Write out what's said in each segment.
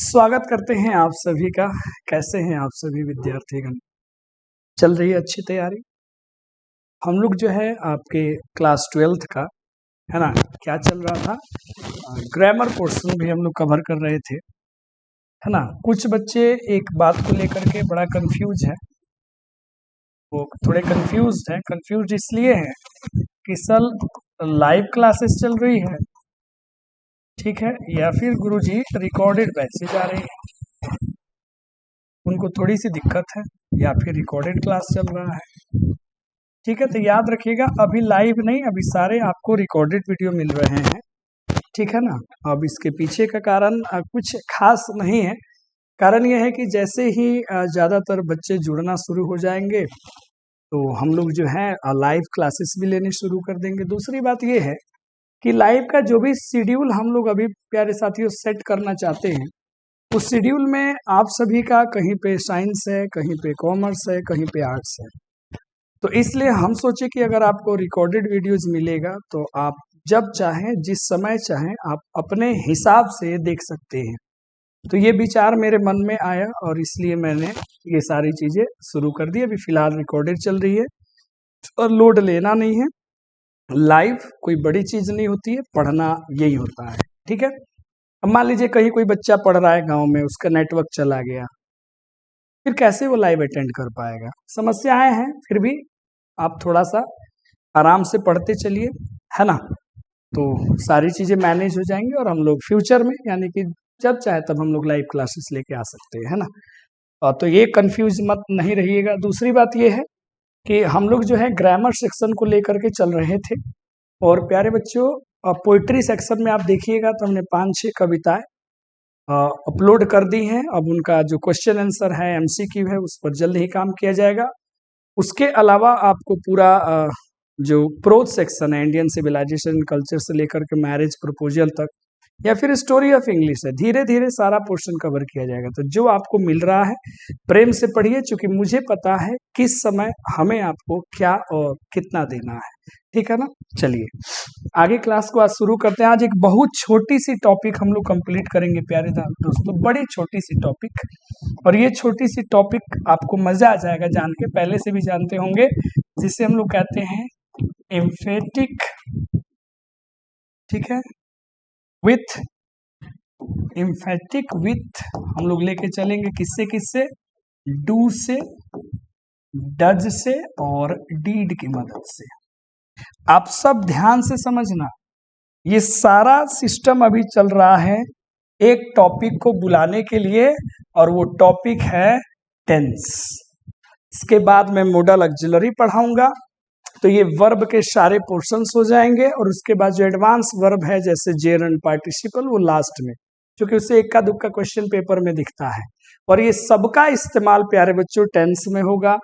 स्वागत करते हैं आप सभी का। कैसे हैं आप सभी विद्यार्थीगण? चल रही है अच्छी तैयारी? हम लोग जो है आपके क्लास 12th का है ना, क्या चल रहा था, ग्रामर पोर्शन भी हम लोग कवर कर रहे थे, है ना। कुछ बच्चे एक बात को लेकर के बड़ा कंफ्यूज है, वो थोड़े कंफ्यूज इसलिए हैं कि सर लाइव क्लासेस चल रही है, ठीक है, या फिर गुरुजी रिकॉर्डेड बैचेज आ रही है, उनको थोड़ी सी दिक्कत है, या फिर रिकॉर्डेड क्लास चल रहा है। ठीक है, तो याद रखिएगा अभी लाइव नहीं, अभी सारे आपको रिकॉर्डेड वीडियो मिल रहे हैं, ठीक है ना। अब इसके पीछे का कारण कुछ खास नहीं है। कारण यह है कि जैसे ही ज़्यादातर बच्चे जुड़ना शुरू हो जाएंगे तो हम लोग जो है लाइव क्लासेस भी लेने शुरू कर देंगे। दूसरी बात यह है कि लाइव का जो भी शेड्यूल हम लोग अभी प्यारे साथियों सेट करना चाहते हैं, उस शेड्यूल में आप सभी का कहीं पे साइंस है, कहीं पे कॉमर्स है, कहीं पे आर्ट्स है। तो इसलिए हम सोचे कि अगर आपको रिकॉर्डेड वीडियोस मिलेगा तो आप जब चाहें, जिस समय चाहें, आप अपने हिसाब से देख सकते हैं। तो ये विचार मेरे मन में आया और इसलिए मैंने ये सारी चीज़ें शुरू कर दी। अभी फिलहाल रिकॉर्डेड चल रही है और लोड लेना नहीं है। लाइव कोई बड़ी चीज़ नहीं होती है, पढ़ना यही होता है, ठीक है। अब मान लीजिए कहीं कोई बच्चा पढ़ रहा है गाँव में, उसका नेटवर्क चला गया, फिर कैसे वो लाइव अटेंड कर पाएगा? समस्याएं हैं, फिर भी आप थोड़ा सा आराम से पढ़ते चलिए, है ना। तो सारी चीज़ें मैनेज हो जाएंगी और हम लोग फ्यूचर में, यानी कि जब चाहे तब हम लोग लाइव क्लासेस लेके आ सकते हैं, है ना। तो ये कंफ्यूज मत नहीं रहिएगा। दूसरी बात ये है कि हम लोग जो है ग्रामर सेक्शन को लेकर के चल रहे थे, और प्यारे बच्चों पोइट्री सेक्शन में आप देखिएगा तो हमने 5-6 कविताएं अपलोड कर दी हैं। अब उनका जो क्वेश्चन आंसर है, MCQ है, उस पर जल्द ही काम किया जाएगा। उसके अलावा आपको पूरा जो प्रोज सेक्शन है, इंडियन सिविलाइजेशन कल्चर से लेकर के मैरिज प्रपोजल तक, या फिर स्टोरी ऑफ इंग्लिश है, धीरे धीरे सारा पोर्शन कवर किया जाएगा। तो जो आपको मिल रहा है प्रेम से पढ़िए, क्योंकि मुझे पता है किस समय हमें आपको क्या और कितना देना है, ठीक है ना। चलिए आगे क्लास को आज शुरू करते हैं। आज एक बहुत छोटी सी टॉपिक हम लोग कंप्लीट करेंगे प्यारे दोस्तों, बड़ी छोटी सी टॉपिक, और ये छोटी सी टॉपिक आपको मजा आ जाएगा जान के, पहले से भी जानते होंगे, जिसे हम लोग कहते हैं एम्फेटिक, ठीक है, विथ एम्फेटिक विथ हम लोग लेके चलेंगे किससे किससे, डू से, डज से और डीड की मदद से। आप सब ध्यान से समझना, ये सारा सिस्टम अभी चल रहा है एक टॉपिक को बुलाने के लिए, और वो टॉपिक है टेंस। इसके बाद मैं मोडल ऑक्सिलरी पढ़ाऊंगा, तो ये वर्ब के सारे पोर्शंस हो जाएंगे, और उसके बाद जो एडवांस वर्ब है जैसे जेरंड पार्टिसिपल, वो लास्ट में, क्योंकि उससे इक्का दुक्का क्वेश्चन पेपर में दिखता है। और ये सबका इस्तेमाल प्यारे बच्चों टेंस में होगा,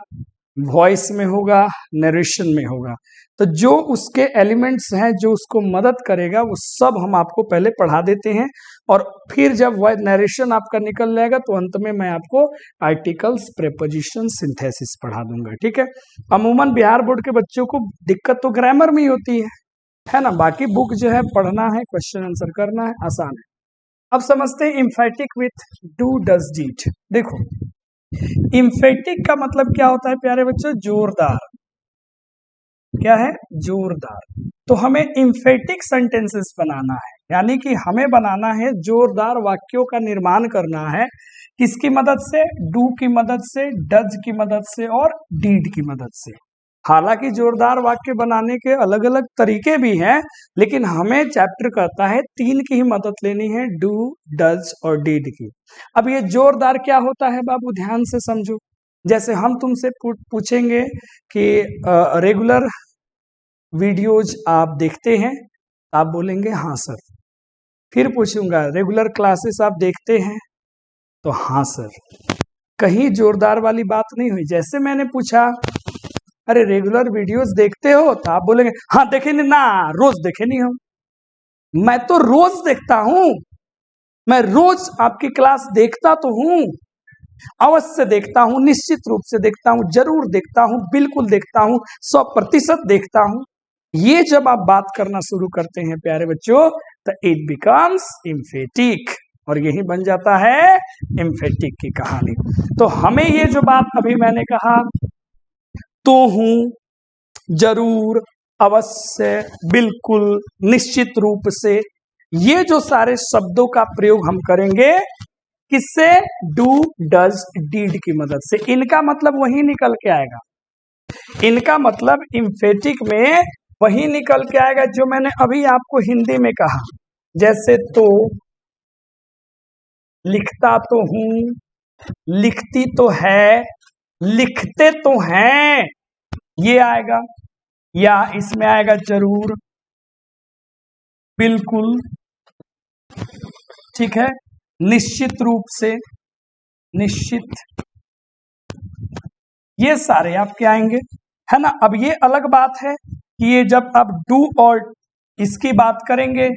वॉइस में होगा, नरेशन में होगा। तो जो उसके एलिमेंट्स हैं, जो उसको मदद करेगा, वो सब हम आपको पहले पढ़ा देते हैं, और फिर जब वह नरेशन आपका निकल जाएगा तो अंत में मैं आपको आर्टिकल्स, प्रेपोजिशन, सिंथेसिस पढ़ा दूंगा, ठीक है। अमूमन बिहार बोर्ड के बच्चों को दिक्कत तो ग्रामर में ही होती है ना। बाकी बुक जो है पढ़ना है, क्वेश्चन आंसर करना है, आसान है। अब समझते हैं emphatic with do, does, did. देखो इम्फेटिक का मतलब क्या होता है प्यारे बच्चों? जोरदार। क्या है? जोरदार। तो हमें इम्फेटिक सेंटेंसेस बनाना है, यानी कि हमें बनाना है जोरदार वाक्यों का निर्माण करना है। किसकी मदद से? डू की मदद से, डज की मदद से और डीड की मदद से। हालांकि जोरदार वाक्य बनाने के अलग अलग तरीके भी हैं, लेकिन हमें चैप्टर कहता है 3 की ही मदद लेनी है, डू, डज और डीड की। अब ये जोरदार क्या होता है बाबू, ध्यान से समझो। जैसे हम तुमसे पूछेंगे कि रेगुलर वीडियोज आप देखते हैं, आप बोलेंगे हाँ सर। फिर पूछूंगा रेगुलर क्लासेस आप देखते हैं, तो हाँ सर। कहीं जोरदार वाली बात नहीं हुई। जैसे मैंने पूछा अरे रेगुलर वीडियोस देखते हो, तो आप बोलेंगे हाँ देखे नहीं ना, रोज देखे नहीं हो। मैं तो रोज देखता हूं, मैं रोज आपकी क्लास देखता तो हूं, अवश्य देखता हूं, निश्चित रूप से देखता हूं, जरूर देखता हूं, बिल्कुल देखता हूं, 100% देखता हूं। ये जब आप बात करना शुरू करते हैं प्यारे बच्चों, तो इट बिकम्स एम्फेटिक। और यही बन जाता है एम्फेटिक की कहानी। तो हमें ये जो बात अभी मैंने कहा, तो हूं, जरूर, अवश्य, बिल्कुल, निश्चित रूप से, ये जो सारे शब्दों का प्रयोग हम करेंगे किससे? डू, डज, डीड की मदद से। इनका मतलब वही निकल के आएगा, इनका मतलब एम्फेटिक में वही निकल के आएगा जो मैंने अभी आपको हिंदी में कहा। जैसे तो, लिखता तो हूं, लिखती तो है, लिखते तो हैं, ये आएगा। या इसमें आएगा जरूर, बिल्कुल, ठीक है, निश्चित रूप से, निश्चित, ये सारे आपके आएंगे, है ना। अब ये अलग बात है कि ये जब आप डू और इसकी बात करेंगे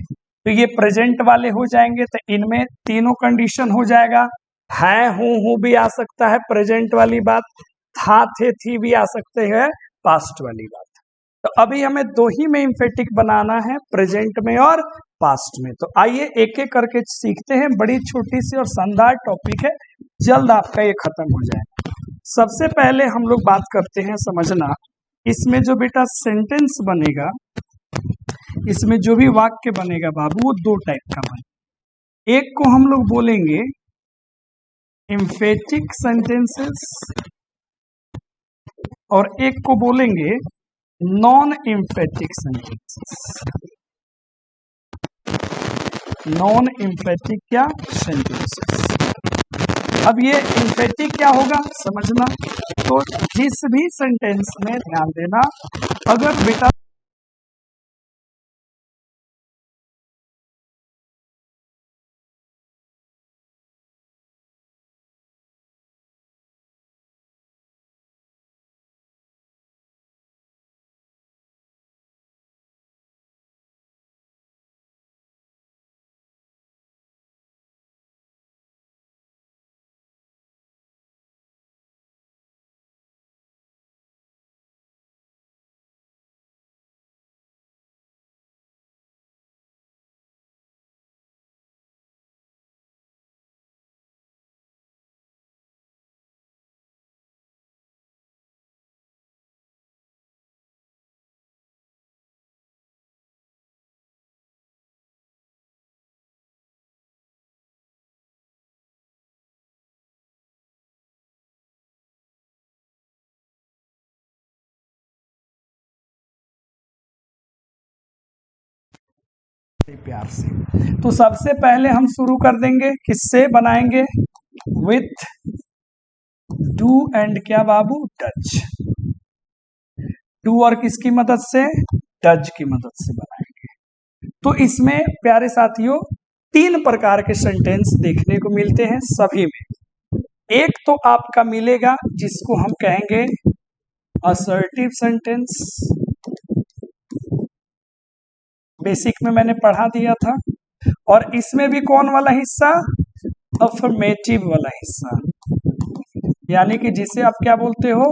तो ये प्रेजेंट वाले हो जाएंगे, तो इनमें तीनों कंडीशन हो जाएगा। है, हूं भी आ सकता है प्रेजेंट वाली बात, था, थे, थी भी आ सकते हैं पास्ट वाली बात। तो अभी हमें दो ही में एम्फेटिक बनाना है, प्रेजेंट में और पास्ट में। तो आइए एक एक करके सीखते हैं। बड़ी छोटी सी और शानदार टॉपिक है, जल्द आपका ये खत्म हो जाए। सबसे पहले हम लोग बात करते हैं, समझना, इसमें जो बेटा सेंटेंस बनेगा, इसमें जो भी वाक्य बनेगा बाबू, वो दो टाइप का बने। एक को हम लोग बोलेंगे एम्फेटिक सेंटेंसेस और एक को बोलेंगे non emphatic sentences. Non emphatic क्या? सेंटेंसेस। अब ये एम्फेटिक क्या होगा समझना। तो जिस भी सेंटेंस में ध्यान देना, अगर बेटा प्यार से, तो सबसे पहले हम शुरू कर देंगे, किससे बनाएंगे? विथ डू एंड क्या बाबू? डज। डू और किसकी मदद से? डज की मदद से बनाएंगे। तो इसमें प्यारे साथियों तीन प्रकार के सेंटेंस देखने को मिलते हैं सभी में। एक तो आपका मिलेगा जिसको हम कहेंगे असर्टिव सेंटेंस, बेसिक में मैंने पढ़ा दिया था। और इसमें भी कौन वाला हिस्सा? अफर्मेटिव वाला हिस्सा, यानी कि जिसे आप क्या बोलते हो?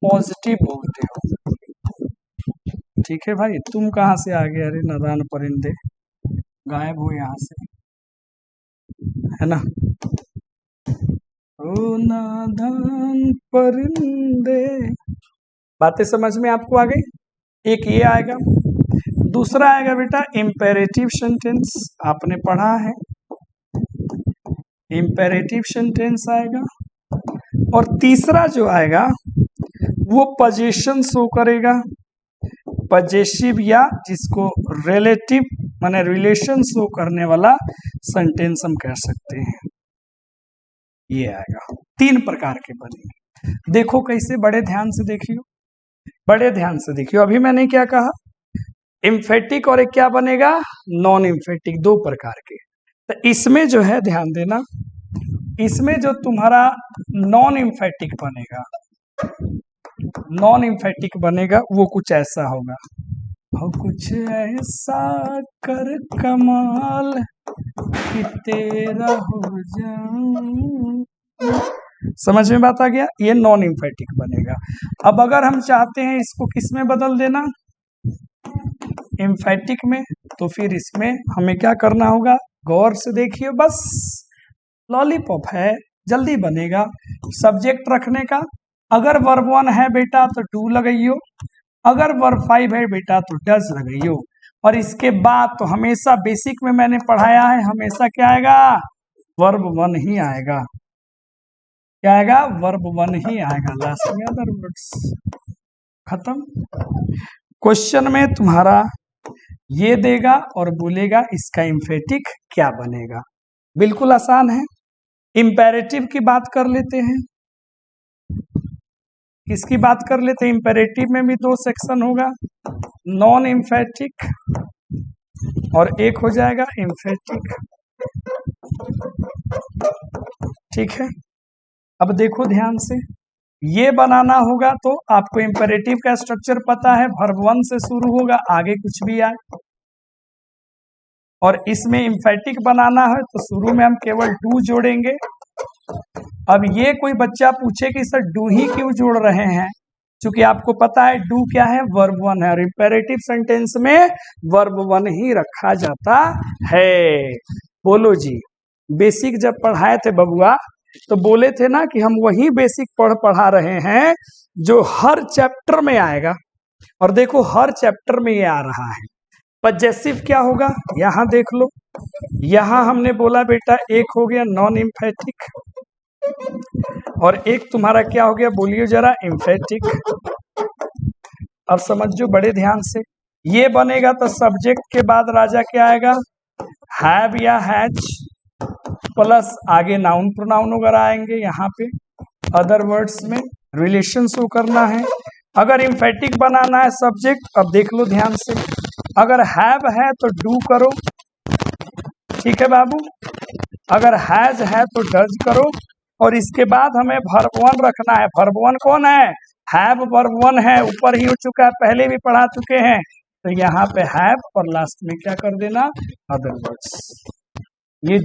पॉजिटिव बोलते हो। ठीक है भाई, तुम कहाँ से आ गए? अरे नादान परिंदे, गायब हो यहाँ से, है ना। ओ नादान परिंदे, बातें समझ में आपको आ गई? एक ये आएगा। दूसरा आएगा बेटा इम्पेरेटिव सेंटेंस, आपने पढ़ा है, इम्पेरेटिव सेंटेंस आएगा। और तीसरा जो आएगा वो पोजीशन शो करेगा, पजेसिव, या जिसको रिलेटिव माने रिलेशन शो करने वाला सेंटेंस हम कह सकते हैं। ये आएगा, तीन प्रकार के बनेंगे। देखो कैसे, बड़े ध्यान से देखियो, बड़े ध्यान से देखियो। अभी मैंने क्या कहा? एम्फेटिक और एक क्या बनेगा? नॉन एम्फेटिक, दो प्रकार के। तो इसमें जो है ध्यान देना, इसमें जो तुम्हारा नॉन एम्फेटिक बनेगा, नॉन एम्फेटिक बनेगा वो कुछ ऐसा होगा, हो कुछ ऐसा कर कमाल कि तेरा हो जाऊं। समझ में बात आ गया? ये नॉन एम्फेटिक बनेगा। अब अगर हम चाहते हैं इसको किस में बदल देना? एम्फेटिक में, तो फिर इसमें हमें क्या करना होगा? गौर से देखिए, बस लॉलीपॉप है, जल्दी बनेगा। सब्जेक्ट रखने का, अगर वर्ब 1 है बेटा तो डू लगाइयो, अगर वर्ब 5 है बेटा तो डज लगाइयो। और इसके बाद तो हमेशा बेसिक में मैंने पढ़ाया है, हमेशा क्या आएगा, वर्ब 1 ही आएगा। क्या आएगा, वर्ब 1 ही आएगा लास्ट में, अदर वर्ड्स खत्म। क्वेश्चन में तुम्हारा ये देगा और बोलेगा इसका इम्फेटिक क्या बनेगा। बिल्कुल आसान है। इंपेरेटिव की बात कर लेते हैं। किसकी बात कर लेते हैं, इंपेरेटिव में भी 2 सेक्शन होगा, नॉन इम्फेटिक और एक हो जाएगा इम्फेटिक। ठीक है, अब देखो ध्यान से, ये बनाना होगा तो आपको इंपेरेटिव का स्ट्रक्चर पता है, वर्ब 1 से शुरू होगा, आगे कुछ भी आए। और इसमें इम्फेटिक बनाना है तो शुरू में हम केवल डू जोड़ेंगे। अब ये कोई बच्चा पूछे कि सर डू ही क्यों जोड़ रहे हैं, क्योंकि आपको पता है डू क्या है, वर्ब 1 है, और इंपेरेटिव सेंटेंस में वर्ब 1 ही रखा जाता है। बोलो जी, बेसिक जब पढ़ाए थे बबुआ तो बोले थे ना कि हम वही बेसिक पढ़ा रहे हैं जो हर चैप्टर में आएगा, और देखो हर चैप्टर में ये आ रहा है। पजेसिव क्या होगा, यहां देख लो, यहां हमने बोला बेटा एक हो गया नॉन इम्फेटिक और एक तुम्हारा क्या हो गया, बोलिए जरा, इम्फेटिक। अब समझो बड़े ध्यान से, ये बनेगा तो सब्जेक्ट के बाद राजा क्या आएगा, हैव या हैज, प्लस आगे नाउन प्रोनाउन वगैरह आएंगे। यहाँ पे अदर वर्ड्स में रिलेशन शो करना है। अगर इम्फेटिक बनाना है सब्जेक्ट, अब देख लो ध्यान से, अगर हैव है तो डू करो, ठीक है बाबू, अगर हैज है तो डज करो, और इसके बाद हमें वर्ब 1 रखना है। वर्ब 1 कौन है, हैव वर्ब 1 है, ऊपर ही हो चुका है, पहले भी पढ़ा चुके हैं, तो यहाँ पे हैव और लास्ट में क्या कर देना, अदर वर्ड्स। ये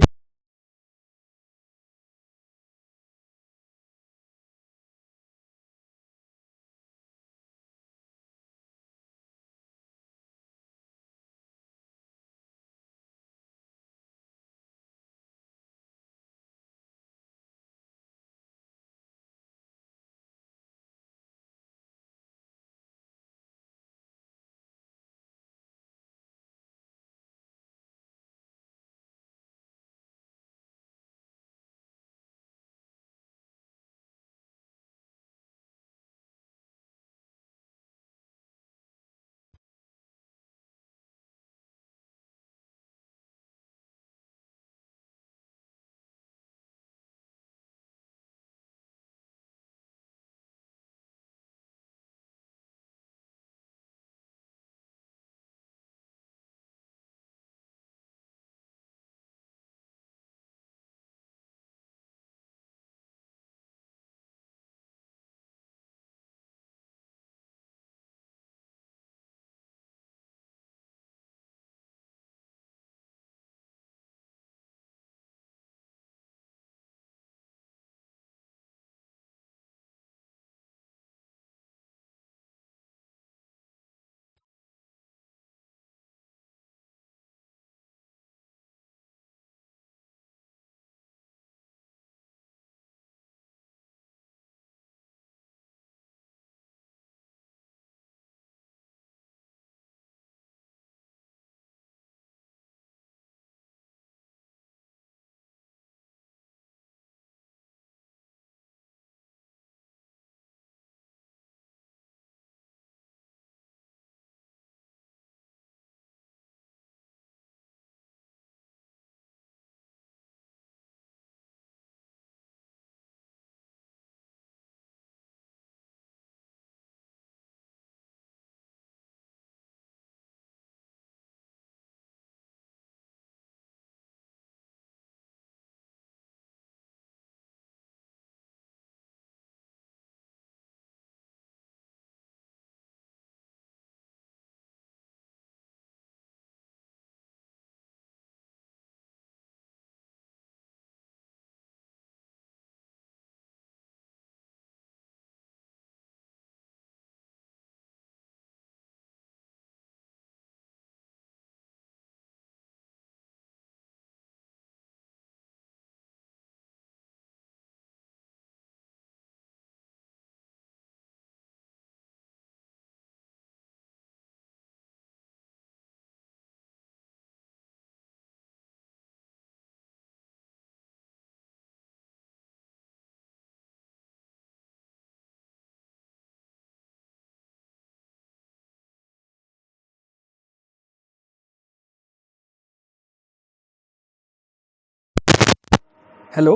हेलो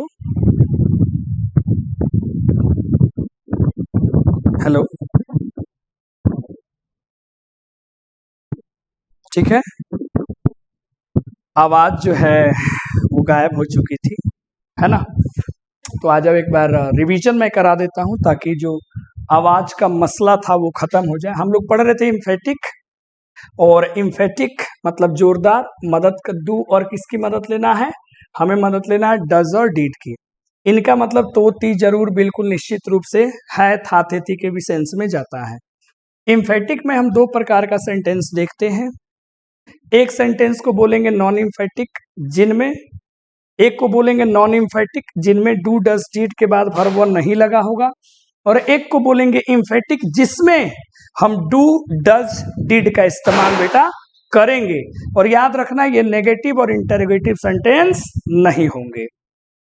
हेलो, ठीक है। आवाज जो है वो गायब हो चुकी थी, है ना। तो आज अब एक बार रिवीजन मैं करा देता हूं ताकि जो आवाज का मसला था वो खत्म हो जाए। हम लोग पढ़ रहे थे इम्फेटिक, और इम्फेटिक मतलब जोरदार, मदद कर डू, और किसकी मदद लेना है, हमें मदद लेना है डज और डीड की। इनका मतलब तो ती जरूर बिल्कुल निश्चित रूप से है, था थे थी के भी सेंस में जाता है। इम्फेटिक में हम दो प्रकार का सेंटेंस देखते हैं। एक सेंटेंस को बोलेंगे नॉन इम्फेटिक, जिनमें एक को बोलेंगे नॉन इम्फेटिक जिनमें डू डज डीड के बाद वर्ब वन नहीं लगा होगा, और एक को बोलेंगे इम्फेटिक जिसमें हम डू डज डीड का इस्तेमाल बेटा करेंगे। और याद रखना ये नेगेटिव और इंटरोगेटिव सेंटेंस नहीं होंगे।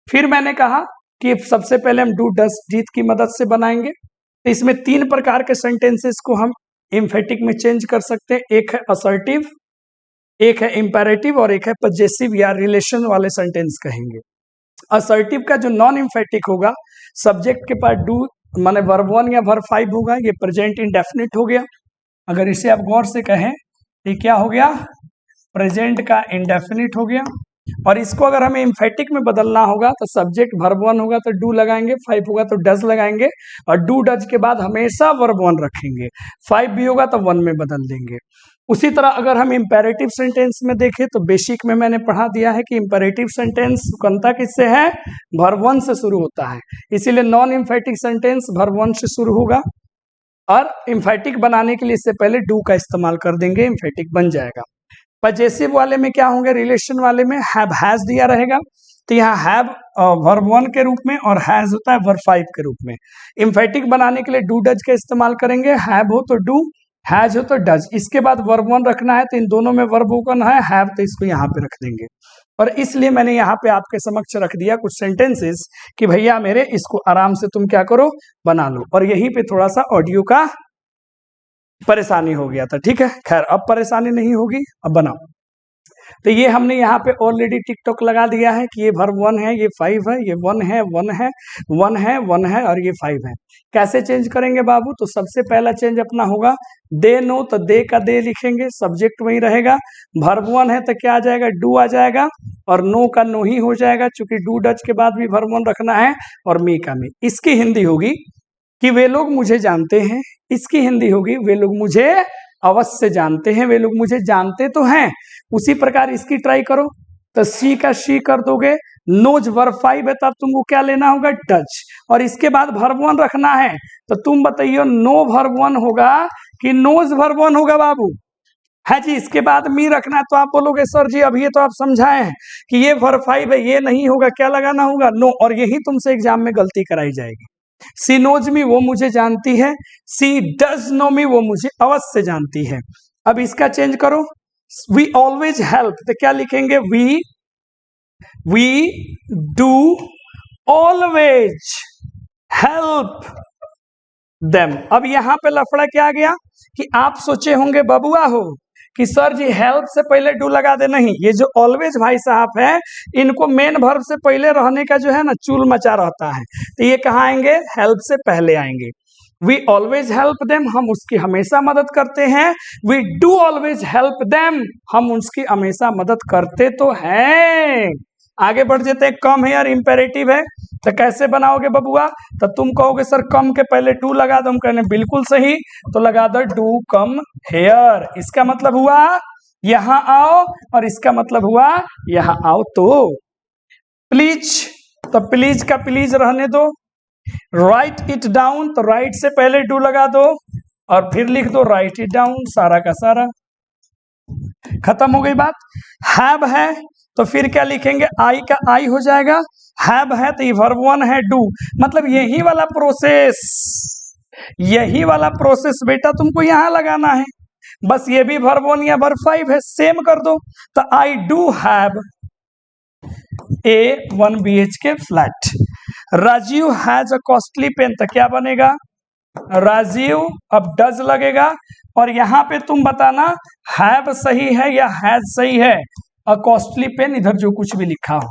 फिर मैंने कहा कि सबसे पहले हम डू डज डीड की मदद से बनाएंगे। तो इसमें तीन प्रकार के सेंटेंसेस को हम इम्फेटिक में चेंज कर सकते हैं। एक है असर्टिव, एक है इंपेरेटिव, और एक है पजेसिव या रिलेशन वाले सेंटेंस कहेंगे। असर्टिव का जो नॉन इम्फेटिक होगा, सब्जेक्ट के पास डू माने वर्ब वन या वर्ब फाइव होगा, ये प्रेजेंट इंडेफिनिट हो गया। अगर इसे आप गौर से कहें तो ये क्या हो गया, प्रेजेंट का इंडेफिनिट हो गया। और इसको अगर हमें इम्फेटिक में बदलना होगा तो सब्जेक्ट वर्ब वन होगा तो डू लगाएंगे, फाइव होगा तो डज लगाएंगे, और डू डज के बाद हमेशा वर्ब वन रखेंगे। फाइव भी होगा तो वन में बदल देंगे। उसी तरह अगर हम इंपेरेटिव सेंटेंस में देखें तो बेसिक में मैंने पढ़ा दिया है कि इंपेरेटिव सेंटेंस बनता किससे है, वर्ब वन से शुरू होता है। इसीलिए non emphatic sentence verb one से शुरू होगा, और इम्फेटिक बनाने के लिए इससे पहले डू का इस्तेमाल कर देंगे, इम्फेटिक बन जाएगा। पजेसिव वाले में क्या होंगे, रिलेशन वाले में हैव हैज दिया रहेगा, तो यहाँ हैव वर्ब वन के रूप में और हैज होता है वर्ब फाइव के रूप में। इम्फेटिक बनाने के लिए डू डज का इस्तेमाल करेंगे, हैव हो तो डू, हैज हो तो डज। इसके बाद वर्ब वन रखना है तो इन दोनों में वर्ब वन है, हैव, तो इसको यहाँ पे रख देंगे। और इसलिए मैंने यहाँ पे आपके समक्ष रख दिया कुछ सेंटेंसेस कि भैया मेरे इसको आराम से तुम क्या करो, बना लो। और यहीं पे थोड़ा सा ऑडियो का परेशानी हो गया था, ठीक है। खैर अब परेशानी नहीं होगी, अब बनाओ। तो ये हमने यहाँ पे ऑलरेडी टिकटॉक लगा दिया है कि ये वर्ब वन है, ये फाइव है, ये वन है, वन है, वन है, वन है, और ये फाइव है। कैसे चेंज करेंगे बाबू, तो सबसे पहला चेंज अपना होगा दे नो, तो दे का दे लिखेंगे, सब्जेक्ट वही रहेगा। वर्ब वन है तो क्या आ जाएगा, डू आ जाएगा, और नो का नो ही हो जाएगा चूंकि डू डज के बाद भी वर्ब वन रखना है, और मी का मी। इसकी हिंदी होगी कि वे लोग मुझे जानते हैं, इसकी हिंदी होगी वे लोग मुझे अवश्य जानते हैं, वे लोग मुझे जानते तो हैं। उसी प्रकार इसकी ट्राई करो, तो सी का शी कर दोगे, नोज वर्ब फाइव है तब तुमको क्या लेना होगा, डच, और इसके बाद वर्ब वन रखना है। तो तुम बताइए नो वर्ब वन होगा कि नोज वर्ब वन होगा बाबू, है जी। इसके बाद मी रखना है, तो आप बोलोगे सर जी अभी ये तो आप समझाए हैं कि ये वर्ब फाइव है, ये नहीं होगा, क्या लगाना होगा, नो। और यही तुमसे एग्जाम में गलती कराई जाएगी। सी नोज मी, वो मुझे जानती है, सी डज नो मी, वो मुझे अवश्य जानती है। अब इसका चेंज करो, वी ऑलवेज हेल्प, तो क्या लिखेंगे, we do always help them. अब यहां पे लफड़ा क्या आ गया कि आप सोचे होंगे बबुआ हो कि सर जी हेल्प से पहले डू लगा दे, नहीं, ये जो ऑलवेज भाई साहब है इनको मेन वर्ब से पहले रहने का जो है ना चूल मचा रहता है, तो ये कहाँ आएंगे, हेल्प से पहले आएंगे। वी ऑलवेज हेल्प देम, हम उसकी हमेशा मदद करते हैं। We do always help them, हम उसकी हमेशा मदद करते तो हैं। आगे बढ़ जाते हैं, कम हेयर इंपेरेटिव है, तो कैसे बनाओगे बबुआ, तो तुम कहोगे सर कम के पहले टू लगा दो, हम कहने बिल्कुल सही, तो लगा दो डू कम हेयर। इसका मतलब हुआ यहां आओ, और इसका मतलब हुआ यहां आओ। तो प्लीज, तो प्लीज का प्लीज रहने दो। राइट इट डाउन, तो राइट से पहले डू लगा दो, और फिर लिख दो राइट इट डाउन, सारा का सारा खत्म हो गई बात। हैव है तो फिर क्या लिखेंगे, आई का आई हो जाएगा, हैव है तो ये वर्ब वन है डू, मतलब यही वाला प्रोसेस, यही वाला प्रोसेस बेटा तुमको यहां लगाना है। बस ये भी वर्ब वन या वर्ब फाइव है, सेम कर दो। तो I do have a 1 BHK flat. Rajiv has a costly pen, तो क्या बनेगा, राजीव, अब डज लगेगा, और यहां पे तुम बताना हैव सही है या हैज सही है। अ कॉस्टली पेन, इधर जो कुछ भी लिखा हो।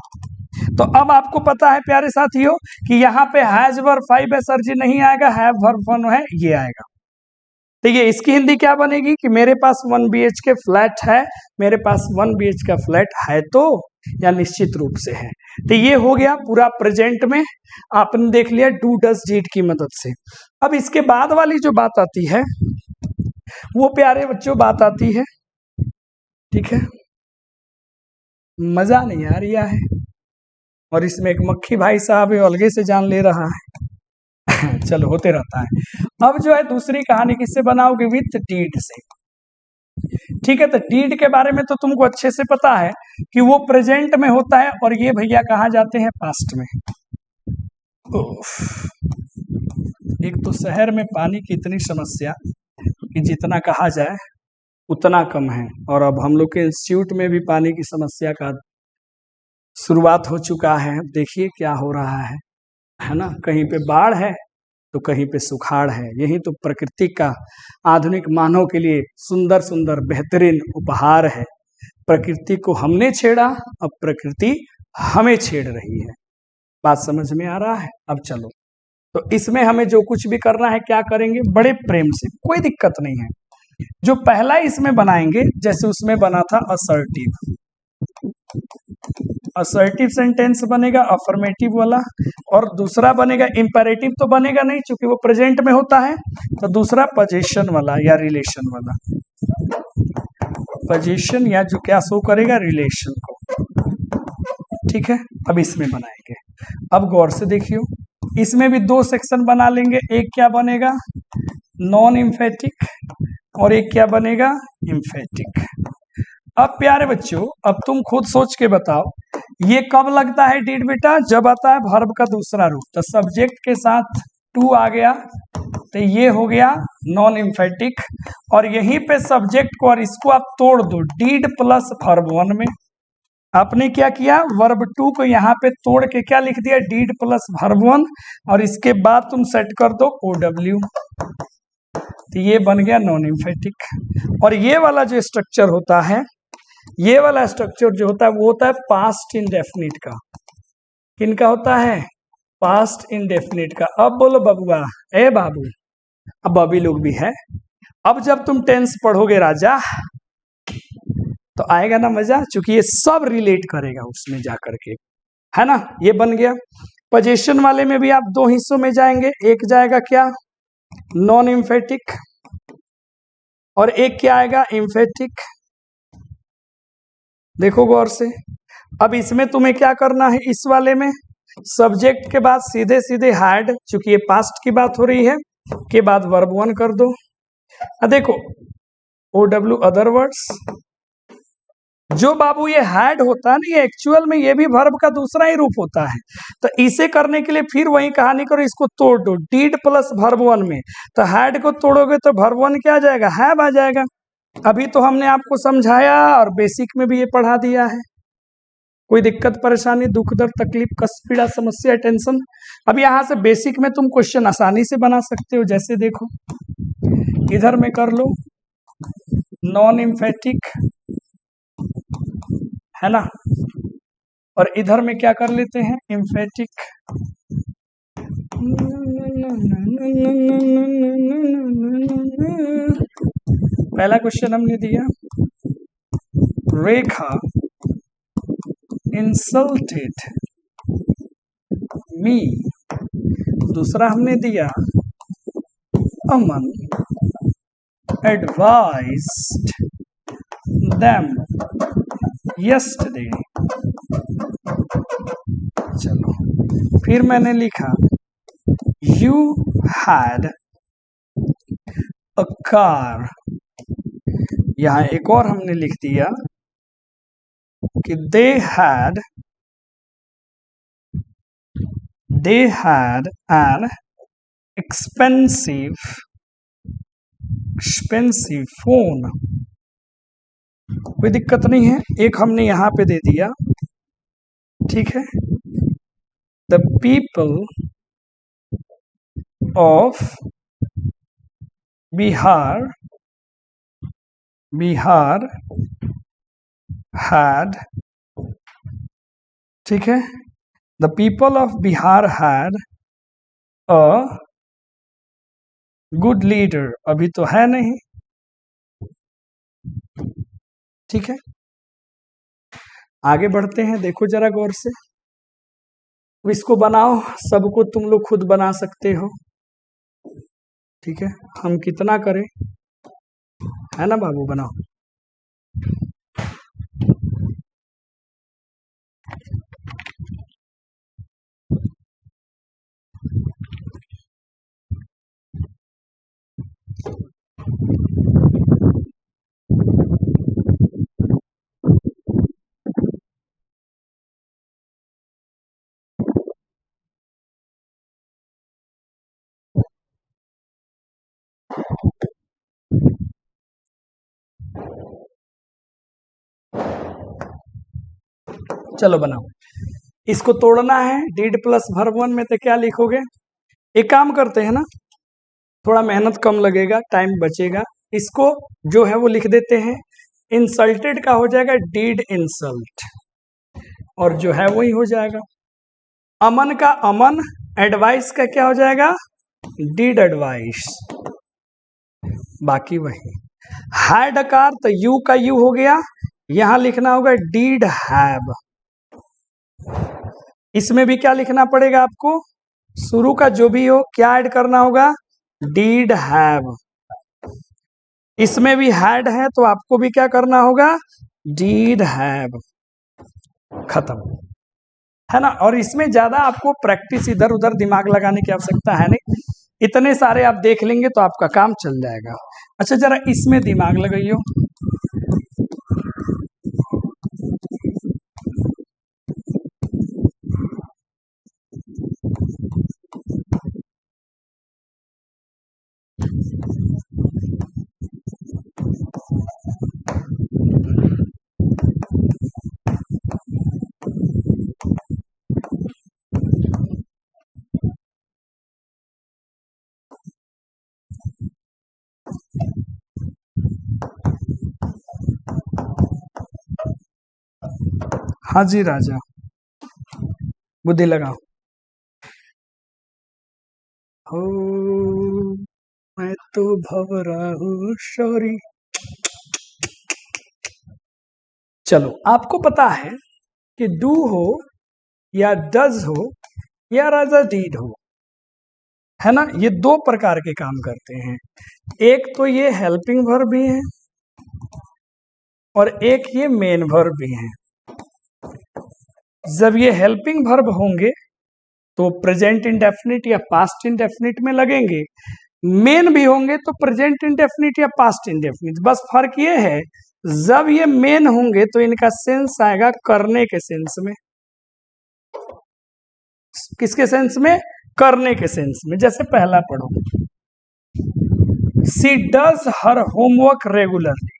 तो अब आपको पता है प्यारे साथियों कि यहाँ पे हैज वर्ब 5 है सर जी, नहीं आएगा, हैव वर्ब 1 है, ये आएगा। तो ये इसकी हिंदी क्या बनेगी कि मेरे पास 1 BHK फ्लैट है, मेरे पास 1 BHK का फ्लैट है तो, या निश्चित रूप से है। तो ये हो गया पूरा प्रेजेंट में आपने देख लिया डू डज डीड की मदद से। अब इसके बाद वाली जो बात आती है वो प्यारे बच्चों बात आती है, ठीक है, मजा नहीं आ रहा है, और इसमें एक मक्खी भाई साहब अलगे से जान ले रहा है चलो होते रहता है। अब जो है दूसरी कहानी किससे बनाओगे, विथ डीड से, ठीक है। तो डीड के बारे में तो तुमको अच्छे से पता है कि वो प्रेजेंट में होता है, और ये भैया कहाँ जाते हैं, पास्ट में। एक तो शहर में पानी की इतनी समस्या कि जितना कहा जाए उतना कम है, और अब हम लोग के इंस्टीट्यूट में भी पानी की समस्या का शुरुआत हो चुका है। देखिए क्या हो रहा है ना, कहीं पे बाढ़ है तो कहीं पे सुखाड़ है। यही तो प्रकृति का आधुनिक मानव के लिए सुंदर सुंदर बेहतरीन उपहार है। प्रकृति को हमने छेड़ा, अब प्रकृति हमें छेड़ रही है। बात समझ में आ रहा है? अब चलो, तो इसमें हमें जो कुछ भी करना है क्या करेंगे, बड़े प्रेम से, कोई दिक्कत नहीं है। जो पहला इसमें बनाएंगे, जैसे उसमें बना था असर्टिव, असर्टिव सेंटेंस बनेगा अफर्मेटिव वाला, और दूसरा बनेगा इंपेरेटिव तो बनेगा नहीं क्योंकि वो प्रेजेंट में होता है, तो दूसरा पोजीशन वाला या रिलेशन वाला, पोजीशन या जो क्या शो करेगा, रिलेशन को, ठीक है। अब इसमें बनाएंगे, अब गौर से देखियो, इसमें भी दो सेक्शन बना लेंगे। एक क्या बनेगा, नॉन इम्फेटिक, और एक क्या बनेगा, इम्फेटिक। अब प्यारे बच्चों, अब तुम खुद सोच के बताओ ये कब लगता है डीड बेटा, जब आता है वर्ब का दूसरा रूप। तो सब्जेक्ट के साथ टू आ गया तो ये हो गया नॉन इम्फेटिक, और यहीं पे सब्जेक्ट को और इसको आप तोड़ दो, डीड प्लस वर्ब 1 में। आपने क्या किया, वर्ब 2 को यहाँ पे तोड़ के क्या लिख दिया, डीड प्लस वर्ब 1, और इसके बाद तुम सेट कर दो OW, तो ये बन गया नॉन इम्फेटिक। और ये वाला जो स्ट्रक्चर होता है, ये वाला स्ट्रक्चर जो होता है वो होता है पास्ट इंडेफिनिट का। किनका होता है, पास्ट इंडेफिनिट का। अब बोलो बबुआ, ए बाबू, अब बबी लोग भी है। अब जब तुम टेंस पढ़ोगे राजा तो आएगा ना मजा, क्योंकि ये सब रिलेट करेगा उसमें जा करके, है ना। ये बन गया। पोजीशन वाले में भी आप दो हिस्सों में जाएंगे, एक जाएगा क्या, नॉन इम्फेटिक, और एक क्या आएगा, इम्फेटिक। देखो गौर से, अब इसमें तुम्हें क्या करना है, इस वाले में सब्जेक्ट के बाद सीधे सीधे हैड, चूंकि ये पास्ट की बात हो रही है, के बाद वर्ब 1 कर दो। देखो OW अदर वर्ड्स, जो बाबू ये हैड होता है ना, ये एक्चुअल में ये भी वर्ब का दूसरा ही रूप होता है। तो इसे करने के लिए फिर वही कहानी करो, इसको तोड़ दो, डीड प्लस वर्ब 1 में। तो हैड को तोड़ोगे तो वर्ब 1 क्या आ जाएगा, हैव आ जाएगा। अभी तो हमने आपको समझाया और बेसिक में भी ये पढ़ा दिया है। कोई दिक्कत परेशानी, दुख दर्द तकलीफ कष्ट पीड़ा समस्या टेंशन, अब यहाँ से बेसिक में तुम क्वेश्चन आसानी से बना सकते हो। जैसे देखो इधर में कर लो नॉन इम्फेटिक, है ना, और इधर में क्या कर लेते हैं, इम्फेटिक। पहला क्वेश्चन हमने दिया, रेखा इंसल्टेड मी। दूसरा हमने दिया, अमन एडवाइज्ड देम यस्टरडे। चलो फिर मैंने लिखा, यू हैड अ कार। यहां एक और हमने लिख दिया कि they had an expensive phone। कोई दिक्कत नहीं है, एक हमने यहां पे दे दिया, ठीक है। the people of Bihar had, ठीक है, the people of Bihar had a good leader, अभी तो है नहीं, ठीक है। आगे बढ़ते हैं, देखो जरा गौर से, इसको बनाओ, सबको तुम लोग खुद बना सकते हो, ठीक है। हम कितना करें, है ना बाबू, बनाओ। चलो बनाओ, इसको तोड़ना है। डीड प्लस वर्ब वन में तो क्या लिखोगे, एक काम करते हैं ना, थोड़ा मेहनत कम लगेगा, टाइम बचेगा, इसको जो है वो लिख देते हैं। इंसल्टेड का हो जाएगा डीड इंसल्ट, और जो है वही हो जाएगा। अमन का अमन, एडवाइस का क्या हो जाएगा, डीड एडवाइस, बाकी वही। हैड कार, तो यू का यू हो गया, यहां लिखना होगा डीड हैव। इसमें भी क्या लिखना पड़ेगा आपको, शुरू का जो भी हो क्या ऐड करना होगा, डीड हैव। इसमें भी हैड है तो आपको भी क्या करना होगा, डीड हैव, खत्म, है ना। और इसमें ज्यादा आपको प्रैक्टिस इधर उधर दिमाग लगाने की आवश्यकता है नहीं, इतने सारे आप देख लेंगे तो आपका काम चल जाएगा। अच्छा जरा इसमें दिमाग लगाइयो, हाँ जी राजा, बुद्धि लगाओ। हो मैं तो भवरा हूँ सॉरी। चलो आपको पता है कि डू हो या डज हो या राजा डीड हो, है ना, ये दो प्रकार के काम करते हैं। एक तो ये हेल्पिंग वर्ब भी है और एक ये मेन वर्ब भी है। जब ये हेल्पिंग वर्ब होंगे तो प्रेजेंट इंडेफिनिट या पास्ट इंडेफिनिट में लगेंगे, मेन भी होंगे तो प्रेजेंट इंडेफिनिट या पास्ट इंडेफिनिट। बस फर्क ये है, जब ये मेन होंगे तो इनका सेंस आएगा करने के सेंस में। किसके सेंस में, करने के सेंस में। जैसे पहला पढ़ो, सी डज हर होमवर्क रेगुलरली,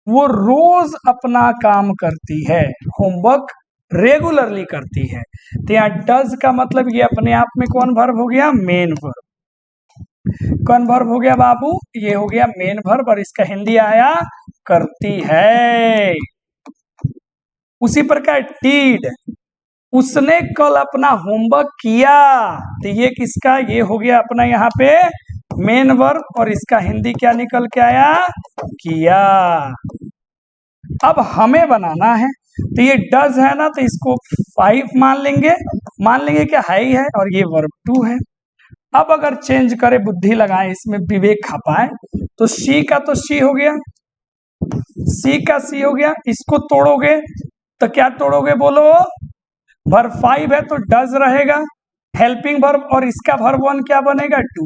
वो रोज अपना काम करती है, होमवर्क रेगुलरली करती है। तो यहाँ डज का मतलब ये अपने आप में कौन वर्ब हो गया, मेन वर्ब। कौन वर्ब हो गया बाबू, ये हो गया मेन वर्ब, और इसका हिंदी आया करती है। उसी प्रकार डीड, उसने कल अपना होमवर्क किया, तो ये किसका, ये हो गया अपना यहाँ पे मेन वर्ब, और इसका हिंदी क्या निकल के आया, किया। अब हमें बनाना है, तो ये डज है ना, तो इसको 5 मान लेंगे क्या है ही है, और ये वर्ब 2 है। अब अगर चेंज करे, बुद्धि लगाए, इसमें विवेक खपाए, तो सी का तो सी हो गया, सी का सी हो गया। इसको तोड़ोगे तो क्या तोड़ोगे बोलो, वर्ब 5 है तो डज रहेगा हेल्पिंग वर्ब, और इसका वर्ब 1 क्या बनेगा, 2।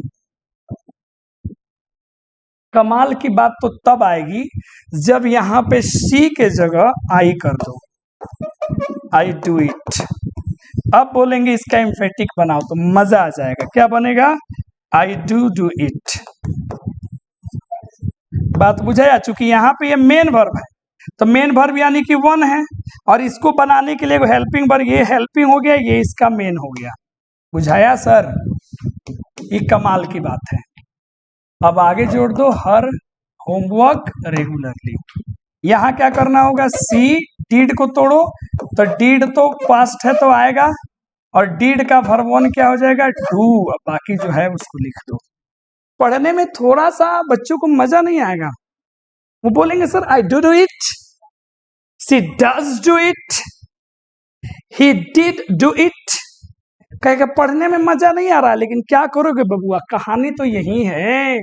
कमाल की बात तो तब आएगी जब यहां पे सी के जगह आई कर दो, आई डू इट। अब बोलेंगे इसका एम्फेटिक बनाओ तो मजा आ जाएगा, क्या बनेगा, आई डू इट। बात बुझाया, चूंकि यहाँ पे ये मेन वर्ब है, तो मेन वर्ब यानी कि 1 है, और इसको बनाने के लिए हेल्पिंग वर्ब, ये हेल्पिंग हो गया, ये इसका मेन हो गया। बुझाया सर, ये कमाल की बात है। अब आगे जोड़ दो, हर होमवर्क रेगुलरली। यहाँ क्या करना होगा, सी डीड को तोड़ो, तो डीड तो पास्ट है तो आएगा और डीड का वर्ब वन क्या हो जाएगा, डू। अब बाकी जो है उसको लिख दो। पढ़ने में थोड़ा सा बच्चों को मजा नहीं आएगा, वो बोलेंगे sir I do it, she does do it, he did do it. कहेगा पढ़ने में मजा नहीं आ रहा, लेकिन क्या करोगे बबुआ, कहानी तो यही है।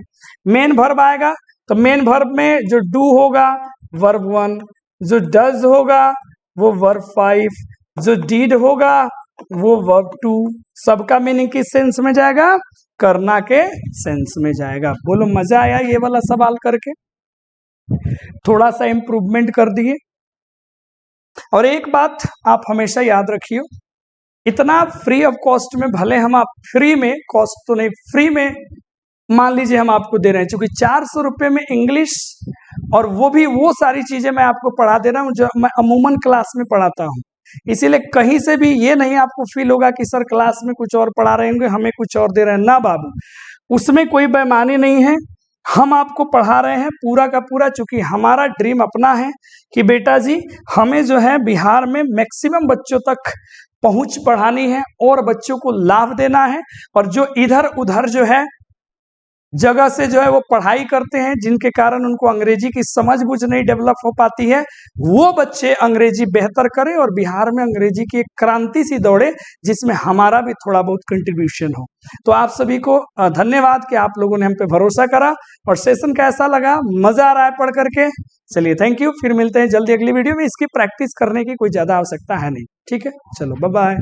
मेन वर्ब आएगा तो मेन वर्ब में जो डू होगा वर्ब वन, जो डज होगा वो वर्ब फाइव, जो डीड होगा वो वर्ब टू। सबका मीनिंग किस सेंस में जाएगा, करना के सेंस में जाएगा। बोलो मजा आया ये वाला सवाल करके, थोड़ा सा इंप्रूवमेंट कर दिए। और एक बात आप हमेशा याद रखिए, इतना फ्री ऑफ कॉस्ट में, भले हम आप फ्री में, कॉस्ट तो नहीं, फ्री में मान लीजिए हम आपको दे रहे हैं, क्योंकि 400 रुपये में इंग्लिश, और वो भी वो सारी चीजें मैं आपको पढ़ा दे रहा हूँ जो मैं अमूमन क्लास में पढ़ाता हूँ। इसीलिए कहीं से भी ये नहीं आपको फील होगा कि सर क्लास में कुछ और पढ़ा रहे होंगे, हमें कुछ और दे रहे हैं। ना बाबू, उसमें कोई बेईमानी नहीं है, हम आपको पढ़ा रहे हैं पूरा का पूरा, चूंकि हमारा ड्रीम अपना है कि बेटा जी हमें जो है बिहार में मैक्सिमम बच्चों तक पहुंच बढ़ानी है और बच्चों को लाभ देना है। और जो इधर उधर जो है जगह से जो है वो पढ़ाई करते हैं, जिनके कारण उनको अंग्रेजी की समझ बूझ नहीं डेवलप हो पाती है, वो बच्चे अंग्रेजी बेहतर करें और बिहार में अंग्रेजी की एक क्रांति सी दौड़े, जिसमें हमारा भी थोड़ा बहुत कंट्रीब्यूशन हो। तो आप सभी को धन्यवाद कि आप लोगों ने हम पे भरोसा करा। और सेशन कैसा लगा, मजा आ रहा है पढ़ करके? चलिए थैंक यू, फिर मिलते हैं जल्दी अगली वीडियो में। इसकी प्रैक्टिस करने की कोई ज्यादा आवश्यकता है नहीं, ठीक है? चलो बाय बाय।